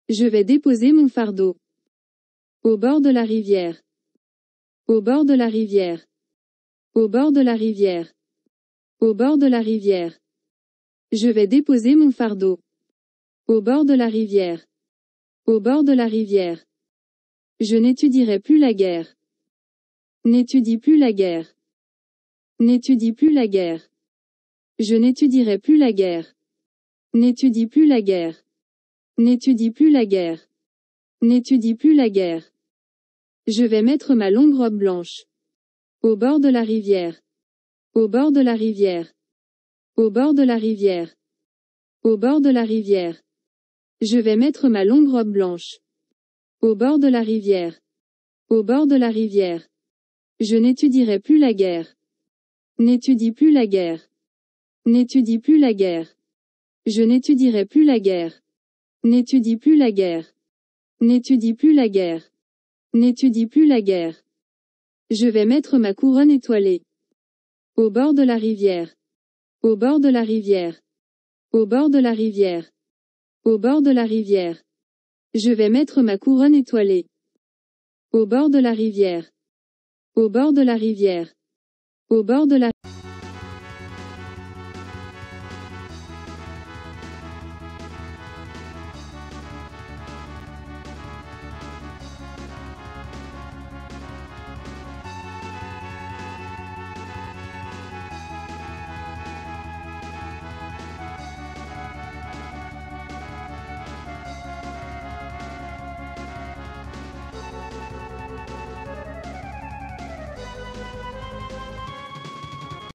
Je vais déposer mon fardeau. Au bord de la rivière. Au bord de la rivière. Au bord de la rivière. Au bord de la rivière. Je vais déposer mon fardeau. Au bord de la rivière. Au bord de la rivière. Je n'étudierai plus la guerre. N'étudie plus la guerre. N'étudie plus la guerre. Je n'étudierai plus la guerre. N'étudie plus la guerre. N'étudie plus la guerre. N'étudie plus la guerre. Je vais mettre ma longue robe blanche. Au bord de la rivière. Au bord de la rivière. Au bord de la rivière. Au bord de la rivière. Je vais mettre ma longue robe blanche. Au bord de la rivière. Au bord de la rivière. Je n'étudierai plus la guerre. N'étudie plus la guerre. N'étudie plus la guerre. Je n'étudierai plus la guerre. N'étudie plus la guerre. N'étudie plus la guerre. N'étudie plus la guerre. Je vais mettre ma couronne étoilée. Au bord de la rivière. Au bord de la rivière. Au bord de la rivière. Au bord de la rivière. Je vais mettre ma couronne étoilée. Au bord de la rivière. Au bord de la rivière. Au bord de la